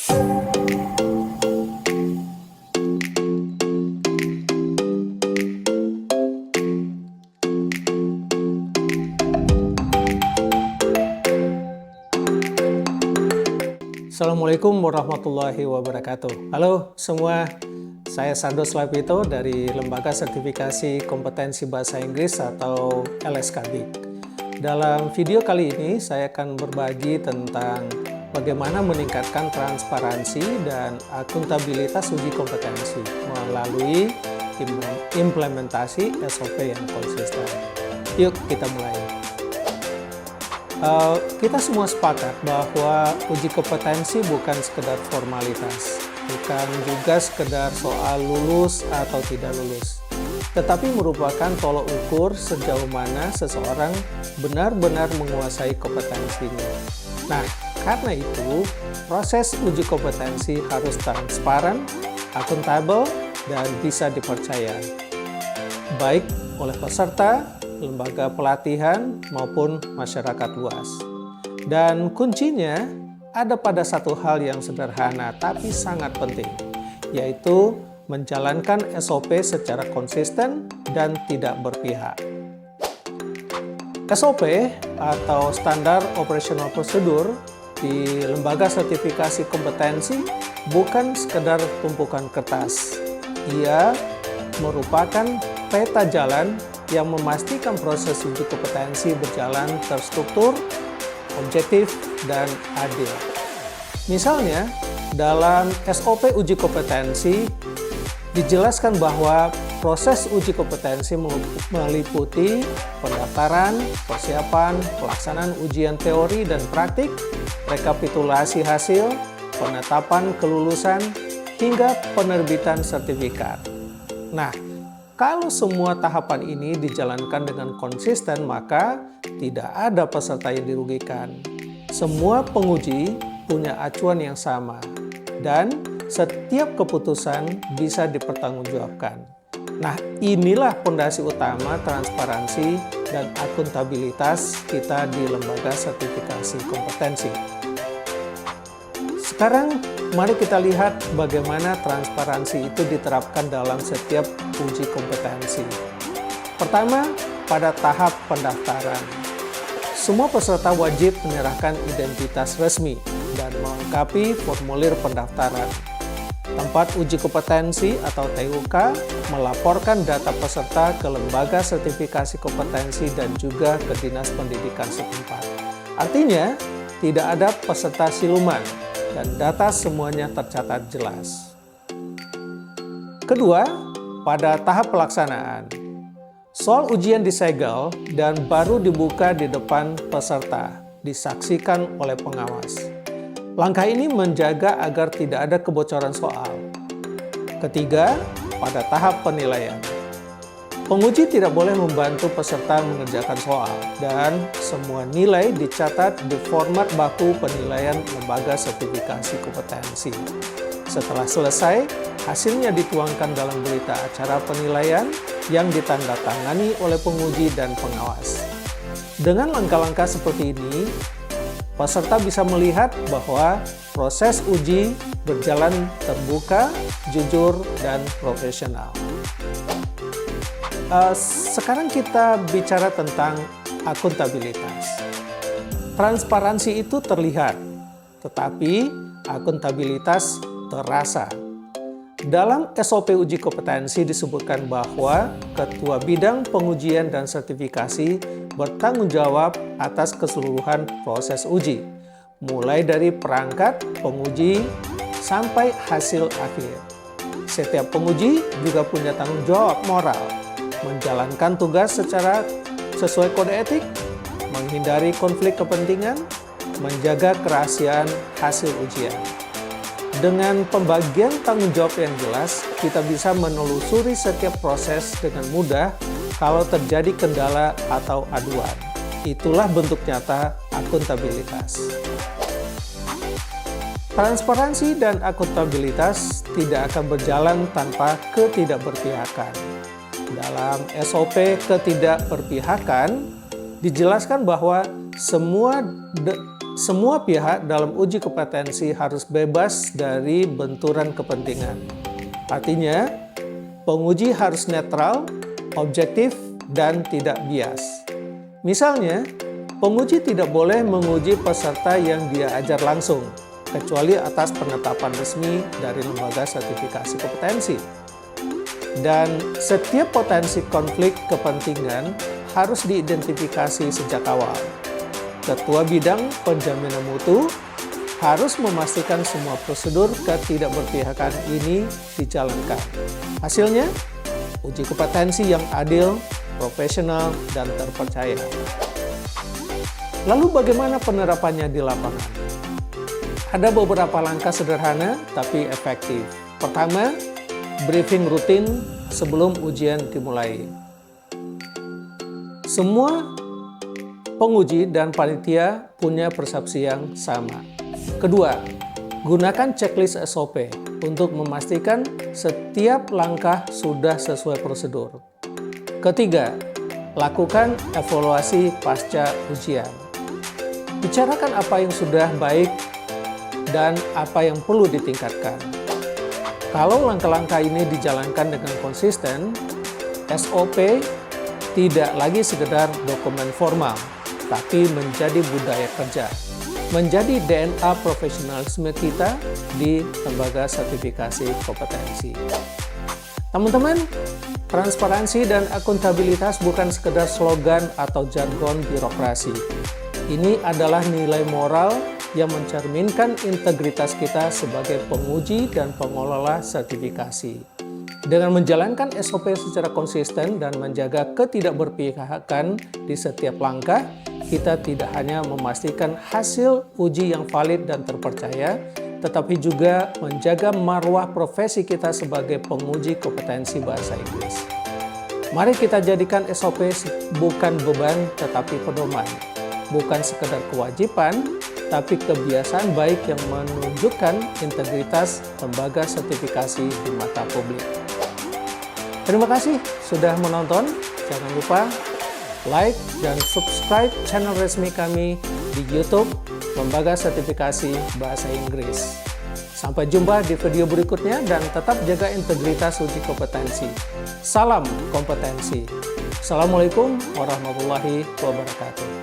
Assalamualaikum warahmatullahi wabarakatuh. Halo semua, saya Sardos Lapito dari Lembaga Sertifikasi Kompetensi Bahasa Inggris atau LSKB. Dalam video kali ini saya akan berbagi tentang bagaimana meningkatkan transparansi dan akuntabilitas uji kompetensi melalui implementasi SOP yang konsisten. Yuk kita mulai. Kita semua sepakat bahwa uji kompetensi bukan sekedar formalitas, bukan juga sekedar soal lulus atau tidak lulus, tetapi merupakan tolok ukur sejauh mana seseorang benar-benar menguasai kompetensinya. Nah, karena itu, proses uji kompetensi harus transparan, akuntabel, dan bisa dipercaya, baik oleh peserta, lembaga pelatihan, maupun masyarakat luas. Dan kuncinya ada pada satu hal yang sederhana tapi sangat penting, yaitu menjalankan SOP secara konsisten dan tidak berpihak. SOP atau Standar Operational Procedure di Lembaga Sertifikasi Kompetensi bukan sekedar tumpukan kertas. Ia merupakan peta jalan yang memastikan proses uji kompetensi berjalan terstruktur, objektif, dan adil. Misalnya, dalam SOP uji kompetensi dijelaskan bahwa proses uji kompetensi meliputi pendaftaran, persiapan, pelaksanaan ujian teori dan praktik, rekapitulasi hasil, penetapan kelulusan, hingga penerbitan sertifikat. Nah, kalau semua tahapan ini dijalankan dengan konsisten, maka tidak ada peserta yang dirugikan. Semua penguji punya acuan yang sama, dan setiap keputusan bisa dipertanggungjawabkan. Nah, inilah fondasi utama transparansi dan akuntabilitas kita di Lembaga Sertifikasi Kompetensi. Sekarang, mari kita lihat bagaimana transparansi itu diterapkan dalam setiap uji kompetensi. Pertama, pada tahap pendaftaran. Semua peserta wajib menyerahkan identitas resmi dan melengkapi formulir pendaftaran. Tempat uji kompetensi atau TUK melaporkan data peserta ke Lembaga Sertifikasi Kompetensi dan juga ke Dinas Pendidikan setempat. Artinya, tidak ada peserta siluman dan data semuanya tercatat jelas. Kedua, pada tahap pelaksanaan. Soal ujian disegel dan baru dibuka di depan peserta, disaksikan oleh pengawas. Langkah ini menjaga agar tidak ada kebocoran soal. Ketiga, pada tahap penilaian. Penguji tidak boleh membantu peserta mengerjakan soal, dan semua nilai dicatat di format baku penilaian Lembaga Sertifikasi Kompetensi. Setelah selesai, hasilnya dituangkan dalam berita acara penilaian yang ditandatangani oleh penguji dan pengawas. Dengan langkah-langkah seperti ini, peserta bisa melihat bahwa proses uji berjalan terbuka, jujur, dan profesional. Sekarang kita bicara tentang akuntabilitas. Transparansi itu terlihat, tetapi akuntabilitas terasa. Dalam SOP uji kompetensi disebutkan bahwa Ketua Bidang Pengujian dan Sertifikasi bertanggung jawab atas keseluruhan proses uji, mulai dari perangkat, penguji, sampai hasil akhir. Setiap penguji juga punya tanggung jawab moral, menjalankan tugas secara sesuai kode etik, menghindari konflik kepentingan, menjaga kerahasiaan hasil ujian. Dengan pembagian tanggung jawab yang jelas, kita bisa menelusuri setiap proses dengan mudah kalau terjadi kendala atau aduan. Itulah bentuk nyata akuntabilitas. Transparansi dan akuntabilitas tidak akan berjalan tanpa ketidakberpihakan. Dalam SOP ketidakberpihakan, dijelaskan bahwa semua Semua pihak dalam uji kompetensi harus bebas dari benturan kepentingan. Artinya, penguji harus netral, objektif, dan tidak bias. Misalnya, penguji tidak boleh menguji peserta yang dia ajar langsung, kecuali atas penetapan resmi dari lembaga sertifikasi kompetensi. Dan setiap potensi konflik kepentingan harus diidentifikasi sejak awal. Ketua Bidang Penjaminan Mutu harus memastikan semua prosedur ketidakberpihakan ini dijalankan. Hasilnya, uji kompetensi yang adil, profesional, dan terpercaya. Lalu bagaimana penerapannya di lapangan? Ada beberapa langkah sederhana tapi efektif. Pertama, briefing rutin sebelum ujian dimulai. Semua penguji dan panitia punya persepsi yang sama. Kedua, gunakan checklist SOP untuk memastikan setiap langkah sudah sesuai prosedur. Ketiga, lakukan evaluasi pasca ujian. Bicarakan apa yang sudah baik dan apa yang perlu ditingkatkan. Kalau langkah-langkah ini dijalankan dengan konsisten, SOP tidak lagi sekedar dokumen formal, tapi menjadi budaya kerja, menjadi DNA profesionalisme kita di lembaga sertifikasi kompetensi. Teman-teman, transparansi dan akuntabilitas bukan sekedar slogan atau jargon birokrasi. Ini adalah nilai moral yang mencerminkan integritas kita sebagai penguji dan pengelola sertifikasi. Dengan menjalankan SOP secara konsisten dan menjaga ketidakberpihakan di setiap langkah, kita tidak hanya memastikan hasil uji yang valid dan terpercaya, tetapi juga menjaga marwah profesi kita sebagai penguji kompetensi bahasa Inggris. Mari kita jadikan SOP bukan beban tetapi pedoman, bukan sekedar kewajiban, tapi kebiasaan baik yang menunjukkan integritas lembaga sertifikasi di mata publik. Terima kasih sudah menonton. Jangan lupa like dan subscribe channel resmi kami di YouTube Lembaga Sertifikasi Bahasa Inggris. Sampai jumpa di video berikutnya dan tetap jaga integritas uji kompetensi. Salam kompetensi. Assalamualaikum warahmatullahi wabarakatuh.